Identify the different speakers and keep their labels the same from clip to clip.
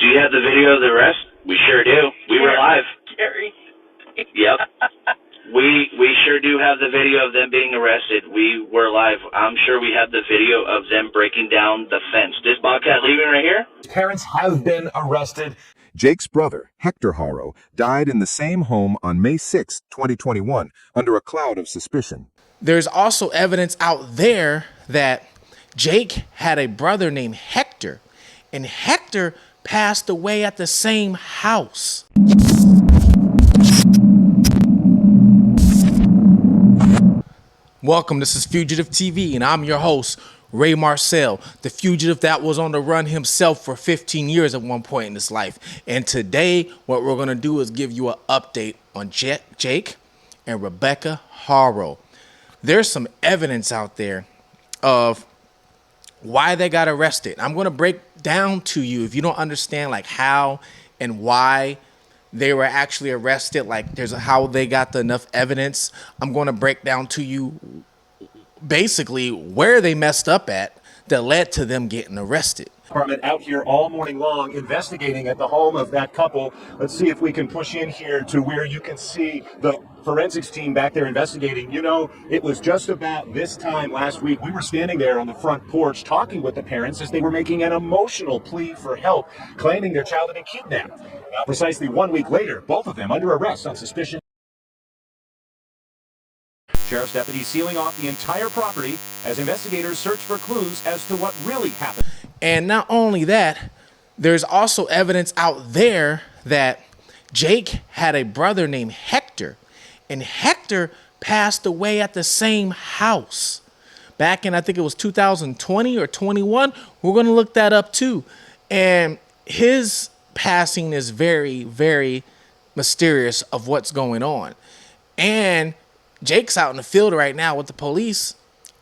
Speaker 1: Do you have the video of the arrest? We sure do. We were live.
Speaker 2: Gary.
Speaker 1: Yep. We sure do have the video of them being arrested. We were live. I'm sure we have the video of them breaking down the fence. This Bobcat leaving right here?
Speaker 3: Parents have been arrested.
Speaker 4: Jake's brother, Hector Haro, died in the same home on May 6, 2021, under a cloud of suspicion.
Speaker 5: There's also evidence out there that Jake had a brother named Hector, and Hector passed away at the same house. Welcome, this is Fugitive TV, and I'm your host, Ray Marcel, the fugitive that was on the run himself for 15 years at one point in his life. And today, what we're going to do is give you an update on Jake and Rebecca Haro. There's some evidence out there of why they got arrested. I'm going to break down to you, if you don't understand like how and why they were actually arrested, like there's how they got enough evidence. I'm going to break down to you basically where they messed up at that led to them getting arrested.
Speaker 3: Department out here all morning long investigating at the home of that couple. Let's see if we can push in here to where you can see the forensics team back there investigating. You know, it was just about this time last week. We were standing there on the front porch talking with the parents as they were making an emotional plea for help, claiming their child had been kidnapped. Now, precisely 1 week later, both of them under arrest on suspicion. Sheriff's deputies sealing off the entire property as investigators search for clues as to what really happened.
Speaker 5: And not only that, there's also evidence out there that Jake had a brother named Hector, and Hector passed away at the same house back in, I think it was 2020 or 21. We're going to look that up too. And his passing is very, very mysterious of what's going on. And Jake's out in the field right now with the police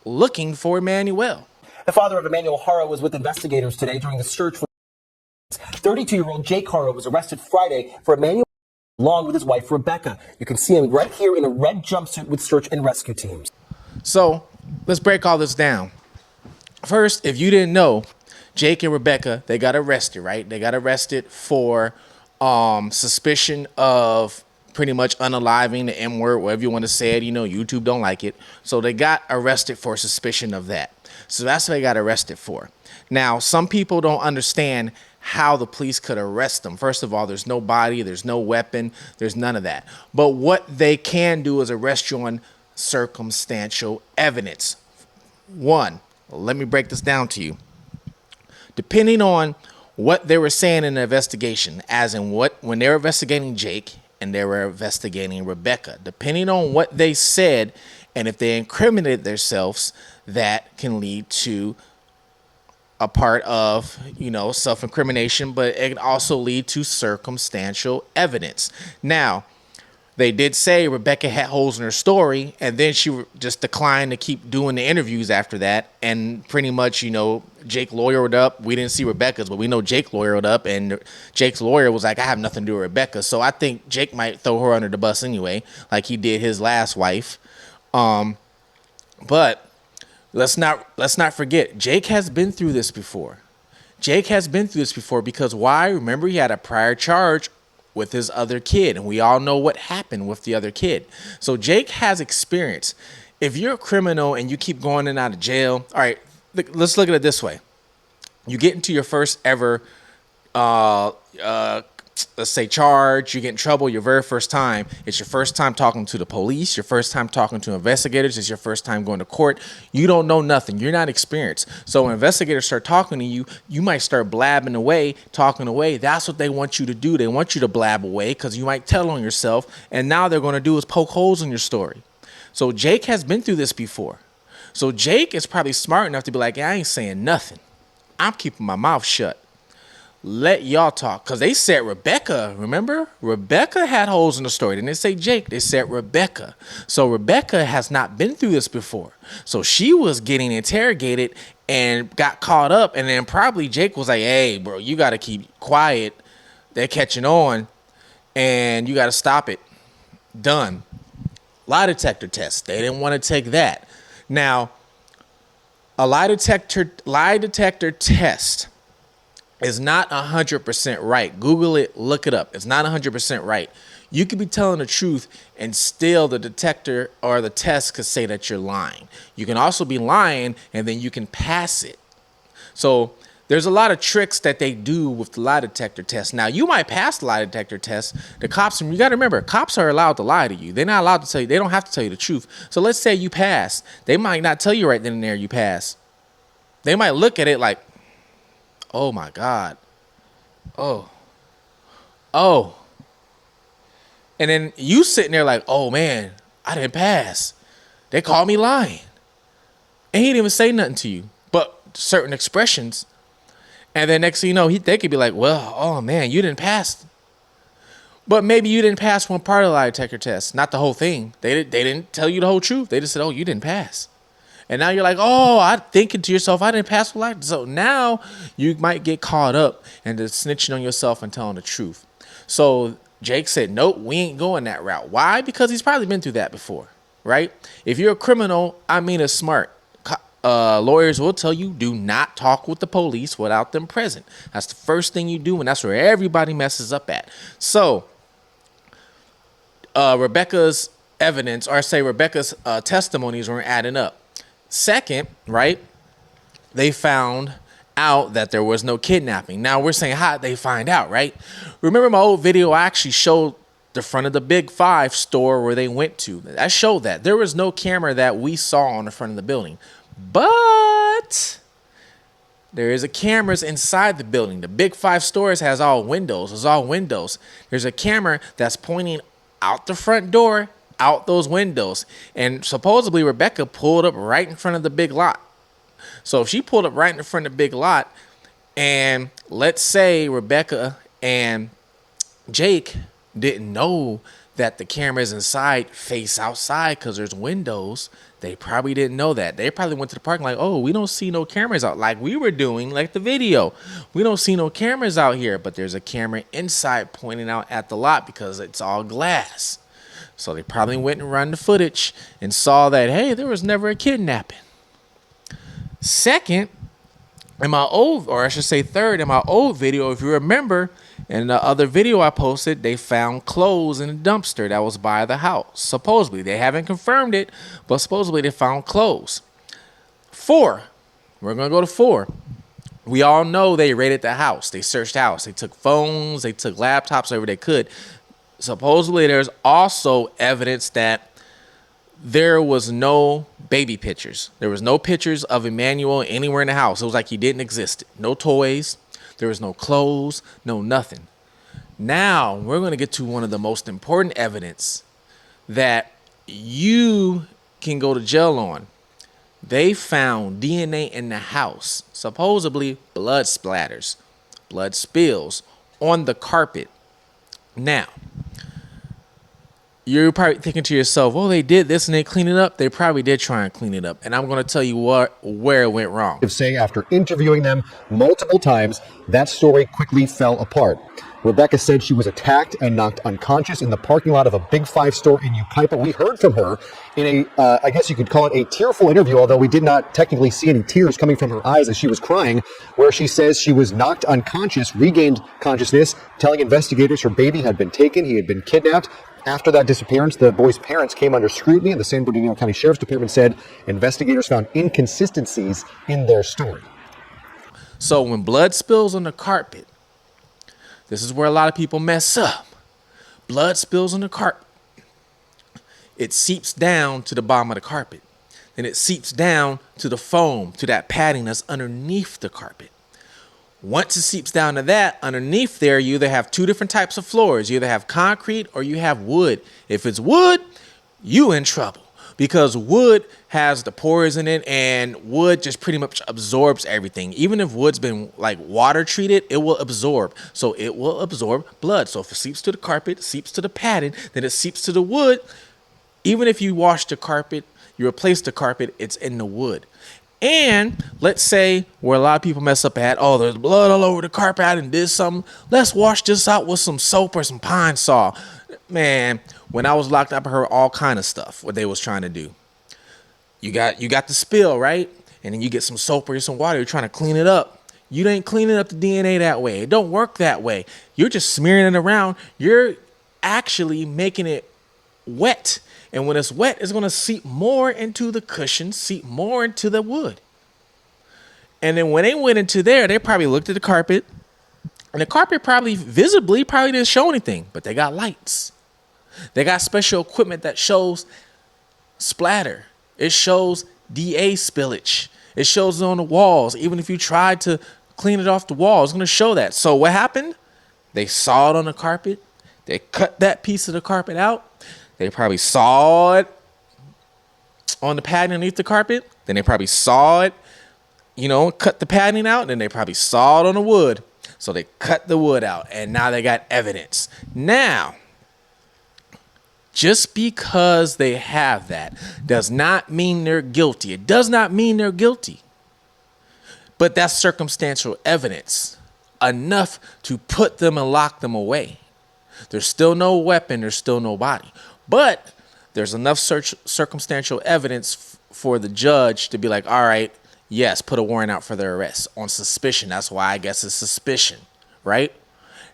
Speaker 5: looking for Emmanuel.
Speaker 2: The father of Emmanuel Haro was with investigators today during the search for 32-year-old Jake Haro was arrested Friday for Emmanuel along with his wife Rebecca. You can see him right here in a red jumpsuit with search and rescue teams.
Speaker 5: So let's break all this down. First, if you didn't know, Jake and Rebecca, they got arrested, right? They got arrested for suspicion of pretty much unaliving, the M word, whatever you want to say it. You know, YouTube don't like it. So they got arrested for suspicion of that. So that's what they got arrested for. Now, some people don't understand how the police could arrest them. First of all, there's no body, there's no weapon, there's none of that. But what they can do is arrest you on circumstantial evidence. One, let me break this down to you. Depending on what they were saying in the investigation, as in when they were investigating Jake and they were investigating Rebecca, depending on what they said, and if they incriminated themselves, that can lead to a part of, you know, self-incrimination, but it can also lead to circumstantial evidence. Now, they did say Rebecca had holes in her story, and then she just declined to keep doing the interviews after that. And pretty much, you know, Jake lawyered up. We didn't see Rebecca's, but we know Jake lawyered up, and Jake's lawyer was like, I have nothing to do with Rebecca. So I think Jake might throw her under the bus anyway, like he did his last wife. But let's not forget, Jake has been through this before. Jake has been through this before because why? Remember, he had a prior charge with his other kid, and we all know what happened with the other kid. So Jake has experience. If you're a criminal and you keep going in and out of jail, all right, let's look at it this way. You get into your first ever, let's say charge, you get in trouble your very first time. It's your first time talking to the police, your first time talking to investigators, it's your first time going to court. You don't know nothing. You're not experienced. So when investigators start talking to you, you might start blabbing away, talking away. That's what they want you to do. They want you to blab away because you might tell on yourself, and now they're going to do is poke holes in your story. So Jake has been through this before. So Jake is probably smart enough to be like, I ain't saying nothing. I'm keeping my mouth shut. Let y'all talk, because they said Rebecca, remember? Rebecca had holes in the story. They didn't say Jake, they said Rebecca. So Rebecca has not been through this before. So she was getting interrogated and got caught up, and then probably Jake was like, hey, bro, you got to keep quiet. They're catching on, and you got to stop it. Done. Lie detector test. They didn't want to take that. Now, a lie detector test is not 100% right. Google it, look it up. It's not 100% right. You could be telling the truth and still the detector or the test could say that you're lying. You can also be lying and then you can pass it. So there's a lot of tricks that they do with the lie detector test. Now, you might pass the lie detector test. The cops, you got to remember, cops are allowed to lie to you. They're not allowed to tell you. They don't have to tell you the truth. So let's say you pass. They might not tell you right then and there you pass. They might look at it like, oh my God. Oh. And then you sitting there like, oh man, I didn't pass. They called me lying. And he didn't even say nothing to you, but certain expressions. And then next thing you know, they could be like, well, oh man, you didn't pass. But maybe you didn't pass one part of the lie detector test, not the whole thing. They didn't tell you the whole truth. They just said, oh, you didn't pass. And now you're like, oh, I'm thinking to yourself, I didn't pass the lie. So now you might get caught up into snitching on yourself and telling the truth. So Jake said, nope, we ain't going that route. Why? Because he's probably been through that before, right? If you're a criminal, it's smart. Lawyers will tell you, do not talk with the police without them present. That's the first thing you do, and that's where everybody messes up at. So Rebecca's evidence, or say Rebecca's testimonies weren't adding up. Second, right, they found out that there was no kidnapping. Now we're saying, how did they find out, right? Remember my old video, I actually showed the front of the Big Five store where they went to. I showed that. There was no camera that we saw on the front of the building. But there is a cameras inside the building. The Big Five stores has all windows. It's all windows. There's a camera that's pointing out the front door, out those windows. And supposedly Rebecca pulled up right in front of the big lot. So if she pulled up right in front of the big lot, and let's say Rebecca and Jake didn't know that the cameras inside face outside because there's windows, they probably didn't know that. They probably went to the parking like, oh, we don't see no cameras out like we were doing, like the video. We don't see no cameras out here, but there's a camera inside pointing out at the lot because it's all glass. So they probably went and run the footage and saw that, hey, there was never a kidnapping. Second, third, in my old video, if you remember, in the other video I posted, they found clothes in a dumpster that was by the house. Supposedly. They haven't confirmed it, but supposedly they found clothes. 4. We're going to go to 4. We all know they raided the house. They searched the house. They took phones. They took laptops, whatever they could. Supposedly there's also evidence that there was no baby pictures. There was no pictures of Emmanuel anywhere in the house. It was like he didn't exist. No toys. There was no clothes, no nothing. Now we're going to get to one of the most important evidence that you can go to jail on. They found DNA in the house, supposedly blood splatters, blood spills on the carpet. Now, you're probably thinking to yourself, well, they did this and they cleaned it up. They probably did try and clean it up. And I'm going to tell you where it went wrong.
Speaker 6: Say after interviewing them multiple times, that story quickly fell apart. Rebecca said she was attacked and knocked unconscious in the parking lot of a Big Five store in Yucaipa. We heard from her in a, I guess you could call it a tearful interview, although we did not technically see any tears coming from her eyes as she was crying, where she says she was knocked unconscious, regained consciousness, telling investigators her baby had been taken, he had been kidnapped. After that disappearance, the boy's parents came under scrutiny, and the San Bernardino County Sheriff's Department said investigators found inconsistencies in their story.
Speaker 5: So when blood spills on the carpet, this is where a lot of people mess up. Blood spills on the carpet. It seeps down to the bottom of the carpet. Then it seeps down to the foam, to that padding that's underneath the carpet. Once it seeps down to that, underneath there, you either have 2 different types of floors. You either have concrete or you have wood. If it's wood, you in trouble because wood has the pores in it and wood just pretty much absorbs everything. Even if wood's been like water treated, it will absorb. So it will absorb blood. So if it seeps to the carpet, seeps to the padding, then it seeps to the wood. Even if you wash the carpet, you replace the carpet, it's in the wood. And let's say where a lot of people mess up at, oh, there's blood all over the carpet, I done did something. Let's wash this out with some soap or some Pine Sol. Man, when I was locked up, I heard all kind of stuff, what they was trying to do. You got the spill, right? And then you get some soap or some water, you're trying to clean it up. You ain't cleaning up the DNA that way. It don't work that way. You're just smearing it around. You're actually making it wet. And when it's wet, it's going to seep more into the cushion, seep more into the wood. And then when they went into there, they probably looked at the carpet. And the carpet probably didn't show anything. But they got lights. They got special equipment that shows splatter. It shows DA spillage. It shows it on the walls. Even if you tried to clean it off the wall, it's going to show that. So what happened? They saw it on the carpet. They cut that piece of the carpet out. They probably saw it on the padding underneath the carpet. Then they probably saw it, cut the padding out. And then they probably saw it on the wood. So they cut the wood out. And now they got evidence. Now, just because they have that does not mean they're guilty. It does not mean they're guilty. But that's circumstantial evidence, enough to put them and lock them away. There's still no weapon. There's still no body. But there's enough circumstantial evidence for the judge to be like, all right, yes, put a warrant out for their arrest on suspicion. That's why I guess it's suspicion, right?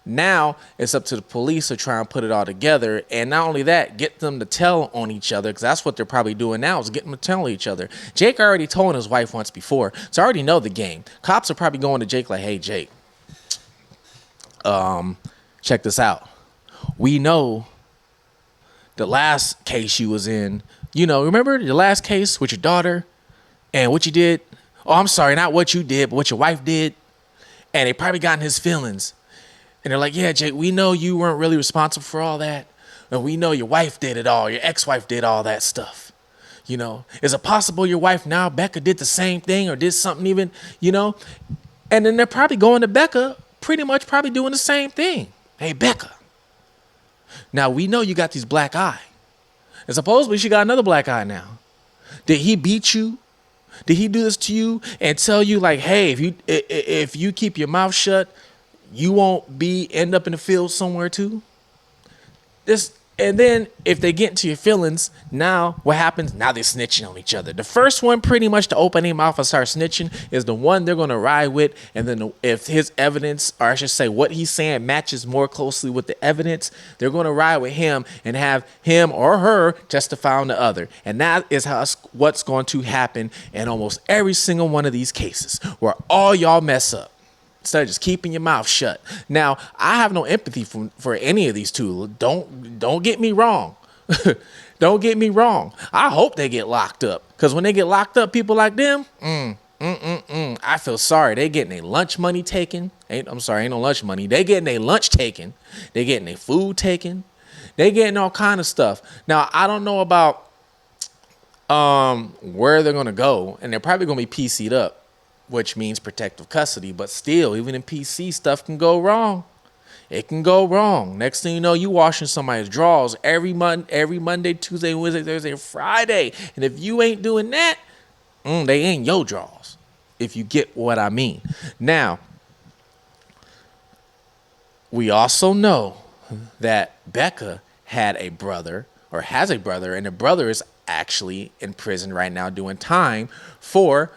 Speaker 5: Now it's up to the police to try and put it all together. And not only that, get them to tell on each other, because that's what they're probably doing now, is getting them to tell each other. Jake already told his wife once before, so I already know the game. Cops are probably going to Jake like, hey, Jake, check this out. We know the last case you was in, remember the last case with your daughter and what you did? Oh, I'm sorry, not what you did, but what your wife did. And they probably got in his feelings. And they're like, yeah, Jake, we know you weren't really responsible for all that. And we know your wife did it all. Your ex-wife did all that stuff. Is it possible your wife now, Becca, did the same thing or did something even, And then they're probably going to Becca, pretty much probably doing the same thing. Hey, Becca, now we know you got these black eye. And supposedly she got another black eye now. Did he beat you? Did he do this to you and tell you like, hey, if you keep your mouth shut, you won't end up in the field somewhere too? And then if they get into your feelings, now what happens? Now they're snitching on each other. The first one pretty much to open their mouth and start snitching is the one they're going to ride with. And then if his evidence, or I should say what he's saying, matches more closely with the evidence, they're going to ride with him and have him or her testify on the other. And that is what's going to happen in almost every single one of these cases where all y'all mess up. Instead of just keeping your mouth shut. Now, I have no empathy for any of these two. Don't get me wrong. Don't get me wrong. I hope they get locked up. Because when they get locked up, people like them, I feel sorry. They getting their lunch money taken. Ain't no lunch money. They getting their lunch taken. They getting their food taken. They getting all kind of stuff. Now, I don't know about where they're going to go. And they're probably going to be PC'd up, which means protective custody. But still, even in PC, stuff can go wrong. It can go wrong. Next thing you know, you washing somebody's drawers every Monday, Tuesday, Wednesday, Thursday, Friday. And if you ain't doing that, they ain't your drawers, if you get what I mean. Now, we also know that Becca had a brother, or has a brother, and the brother is actually in prison right now doing time for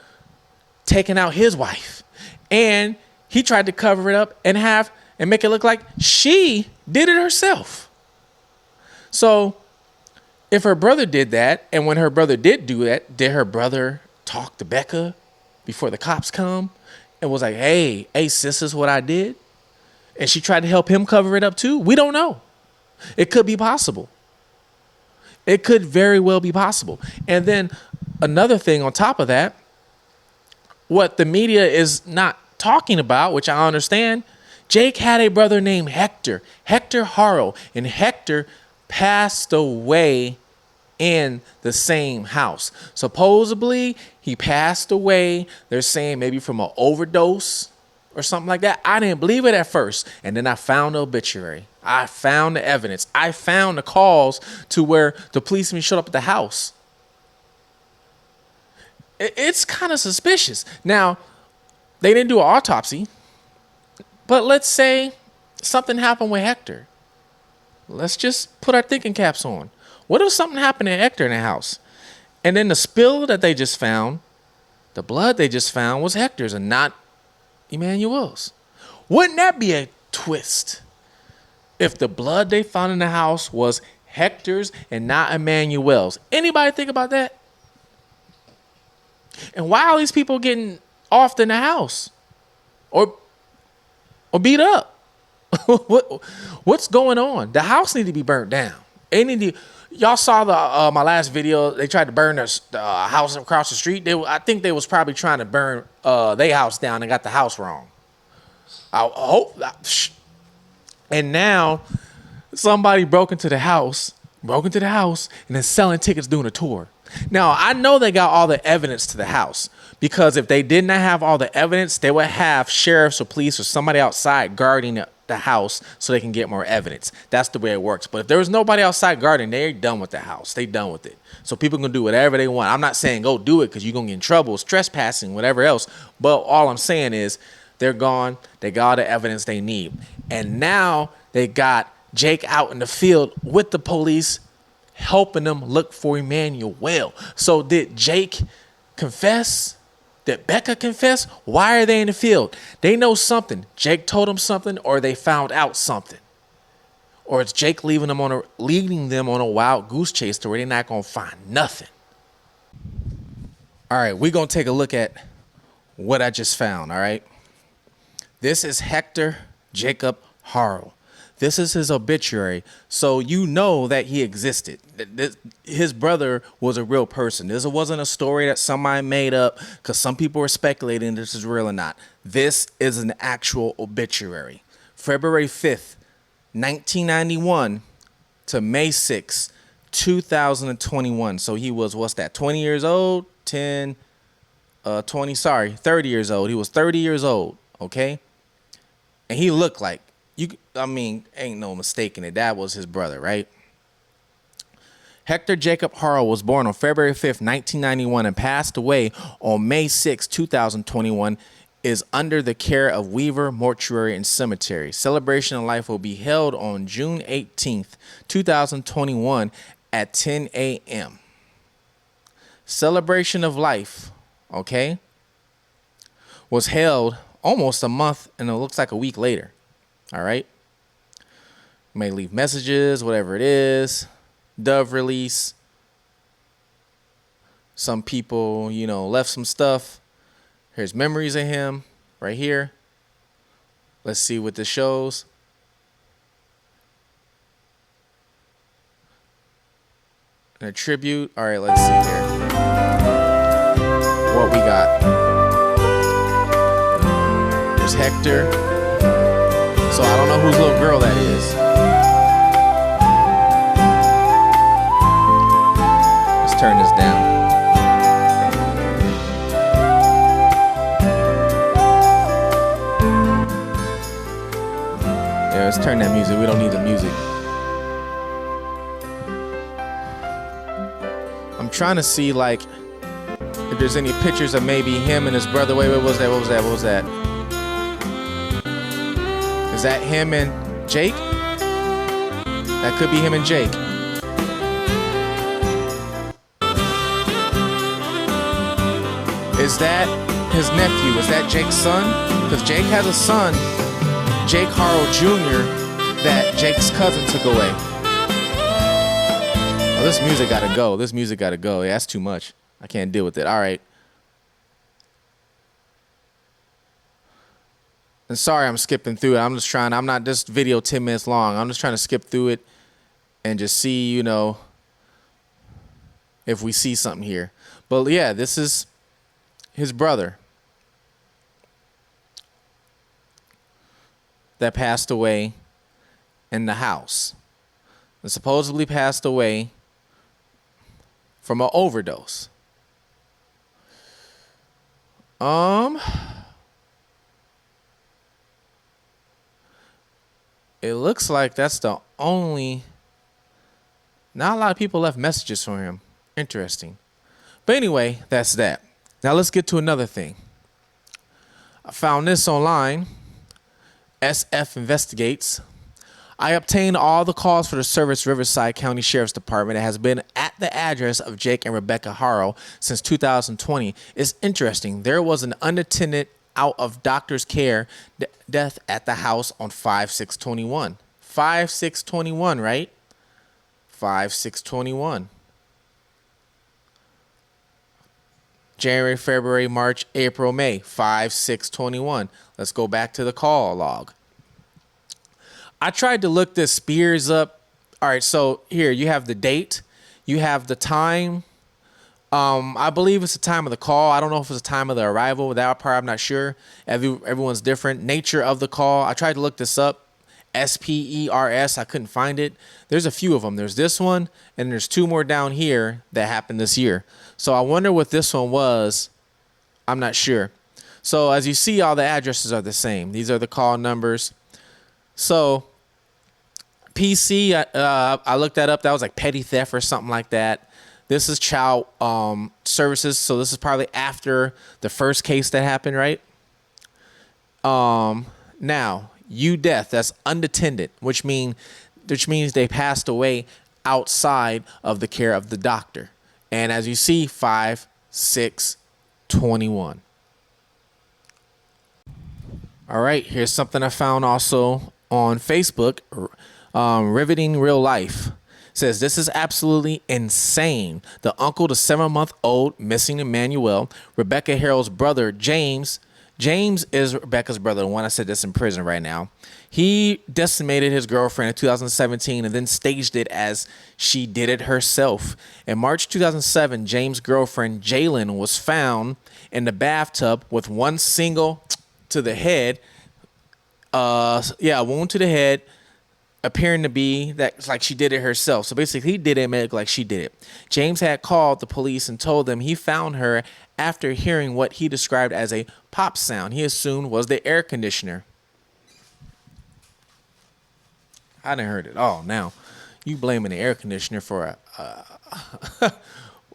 Speaker 5: taking out his wife. And he tried to cover it up and make it look like she did it herself. So if her brother did that, and when her brother did do that, did her brother talk to Becca before the cops come and was like, hey, sis, this is what I did? And she tried to help him cover it up too? We don't know. It could be possible. It could very well be possible. And then another thing on top of that, what the media is not talking about, which I understand, Jake had a brother named Hector Haro, and Hector passed away in the same house. Supposedly, he passed away, they're saying maybe from an overdose or something like that. I didn't believe it at first, and then I found the obituary. I found the evidence. I found the calls to where the policeman showed up at the house. It's kind of suspicious. Now, they didn't do an autopsy, but let's say something happened with Hector. Let's just put our thinking caps on. What if something happened to Hector in the house? And then the spill that they just found, the blood they just found was Hector's and not Emmanuel's. Wouldn't that be a twist if the blood they found in the house was Hector's and not Emmanuel's? Anybody think about that? And why are these people getting off in the house or beat up? What's going on? The house need to be burnt down. Y'all saw the my last video. They tried to burn the house across the street. I think they was probably trying to burn their house down and got the house wrong. I hope. And now somebody broke into the house, and is selling tickets doing a tour. Now, I know they got all the evidence to the house, because if they did not have all the evidence, they would have sheriffs or police or somebody outside guarding the house so they can get more evidence. That's the way it works. But if there was nobody outside guarding, they're done with the house. They done with it. So people can do whatever they want. I'm not saying go do it because you're going to get in trouble, it's trespassing, whatever else. But all I'm saying is they're gone. They got all the evidence they need. And now they got Jake out in the field with the police, helping them look for Emmanuel. So did Jake confess? Did Becca confess? Why are they in the field? They know something. Jake told them something, or they found out something. Or it's Jake leading them on a wild goose chase to where they're not going to find nothing. All right, we're going to take a look at what I just found, all right? This is Hector Jacob Haro. This is his obituary, so you know that he existed. His brother was a real person. This wasn't a story that somebody made up because some people were speculating this is real or not. This is an actual obituary. February 5th, 1991 to May 6th, 2021. So he was, 20 years old? 30 years old. He was 30 years old, okay? And he looked like, ain't no mistaking it. That was his brother, right? Hector Jacob Haro was born on February 5th, 1991 and passed away on May 6, 2021, is under the care of Weaver Mortuary and Cemetery. Celebration of life will be held on June 18th, 2021 at 10 a.m. Celebration of life, okay, was held almost a month and it looks like a week later. All right. May leave messages, whatever it is. Dove release. Some people, left some stuff. Here's memories of him right here. Let's see what this shows. And a tribute. All right, let's see here. What we got. There's Hector. So I don't know whose little girl that is. Let's turn this down. Yeah, let's turn that music. We don't need the music. I'm trying to see, if there's any pictures of maybe him and his brother. Wait, what was that? What was that? Is that him and Jake? That could be him and Jake. Is that his nephew? Is that Jake's son? Because Jake has a son, Jake Haro Jr., that Jake's cousin took away. Oh, this music gotta go. Yeah, that's too much. I can't deal with it. All right. And sorry I'm skipping through it. I'm not this video 10 minutes long. I'm just trying to skip through it and just see, if we see something here. But yeah, this is his brother that passed away in the house. And supposedly passed away from an overdose. It looks like that's the only... Not a lot of people left messages for him. Interesting. But anyway, that's that. Now let's get to another thing. I found this online. SF Investigates. I obtained all the calls for the Service Riverside County Sheriff's Department that has been at the address of Jake and Rebecca Haro since 2020. It's interesting. There was an unattended out of doctor's care, death at the house on 5/6/21. 5/6/21, right? 5/6/21. January, February, March, April, May. 5/6/21. Let's go back to the call log. I tried to look this Spears up. All right, so here you have the date, you have the time. I believe it's the time of the call. I don't know if it's the time of the arrival. That part I'm not sure. Everyone's different. Nature of the call. I tried to look this up. SPERS. I couldn't find it. There's a few of them. There's this one, and there's two more down here that happened this year. So I wonder what this one was. I'm not sure. So as you see, all the addresses are the same. These are the call numbers. So PC, I looked that up. That was like petty theft or something like that. This is child services. So this is probably after the first case that happened, right? Now, death, that's unattended, which means they passed away outside of the care of the doctor. And as you see, 5/6/21. All right, here's something I found also on Facebook. Riveting Real Life says this is absolutely insane. The uncle to 7-month-old missing Emmanuel, Rebecca Haro's brother, James is Rebecca's brother, the one I said that's in prison right now. He decimated his girlfriend in 2017 and then staged it as she did it herself. In March 2007, James' girlfriend, Jalen, was found in the bathtub with one single to the head. A wound to the head, appearing to be that it's like she did it herself. So basically, he did it and made it look like she did it. James had called the police and told them he found her after hearing what he described as a pop sound he assumed was the air conditioner. I didn't heard it. Oh, now you blaming the air conditioner for a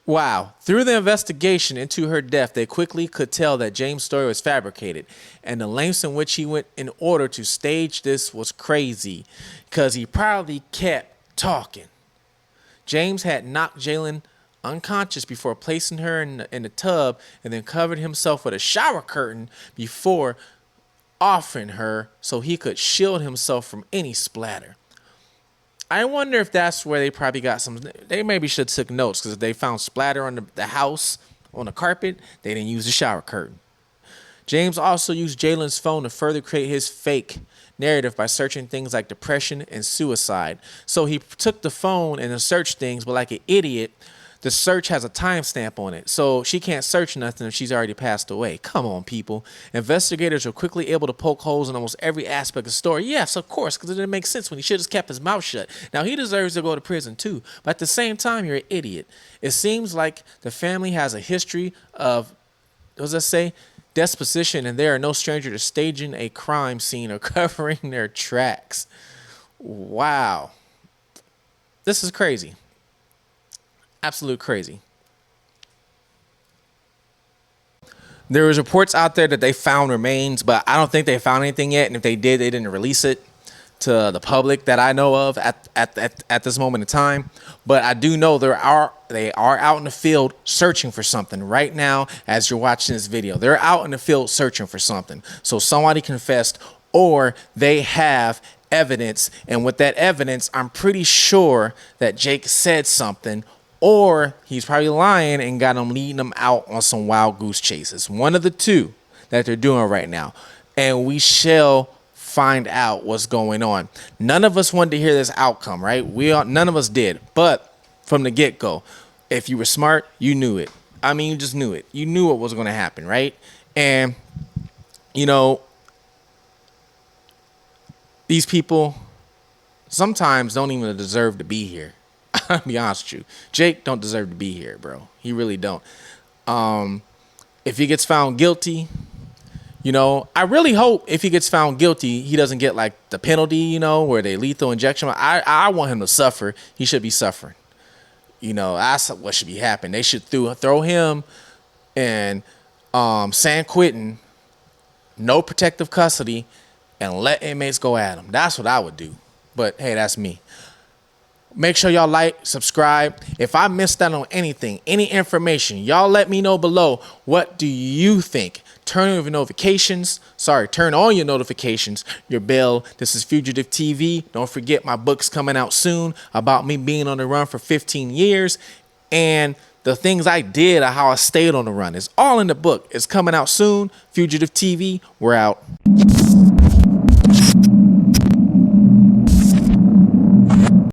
Speaker 5: Wow. Through the investigation into her death, they quickly could tell that James' story was fabricated, and the lengths in which he went in order to stage this was crazy, because he probably kept talking. James had knocked Jalen unconscious before placing her in the tub, and then covered himself with a shower curtain before offering her so he could shield himself from any splatter. I wonder if that's where they probably got some. They maybe should have took notes, because if they found splatter on the house, on the carpet, they didn't use the shower curtain. James also used Jalen's phone to further create his fake narrative by searching things like depression and suicide. So he took the phone and searched things, but like an idiot, the search has a timestamp on it. So she can't search nothing if she's already passed away. Come on, people. Investigators were quickly able to poke holes in almost every aspect of the story. Yes, of course, because it didn't make sense when he should have kept his mouth shut. Now, he deserves to go to prison too, but at the same time, you're an idiot. It seems like the family has a history of, what does that say? Disposition, and they are no stranger to staging a crime scene or covering their tracks. Wow. This is crazy. Absolute crazy. There was reports out there that they found remains, but I don't think they found anything yet. And if they did, they didn't release it to the public that I know of at this moment in time. But I do know they are out in the field searching for something right now. As you're watching this video, they're out in the field searching for something. So somebody confessed, or they have evidence, and with that evidence, I'm pretty sure that Jake said something. Or he's probably lying and got them leading them out on some wild goose chases. One of the two that they're doing right now. And we shall find out what's going on. None of us wanted to hear this outcome, right? None of us did. But from the get-go, if you were smart, you knew it. I mean, you just knew it. You knew what was going to happen, right? And, you know, these people sometimes don't even deserve to be here. I'll be honest with you. Jake don't deserve to be here, bro. He really don't. If he gets found guilty, you know, I really hope if he gets found guilty, he doesn't get like the penalty, you know, where they lethal injection. I want him to suffer. He should be suffering. You know, that's what should be happening. They should throw him in San Quentin, no protective custody, and let inmates go at him. That's what I would do. But hey, that's me. Make sure y'all like, subscribe. If I missed out on anything, any information, y'all let me know below. What do you think? Turn on your notifications. Turn on your notifications, your bell. This is Fugitive TV. Don't forget my book's coming out soon about me being on the run for 15 years. And the things I did or how I stayed on the run. It's all in the book. It's coming out soon. Fugitive TV. We're out.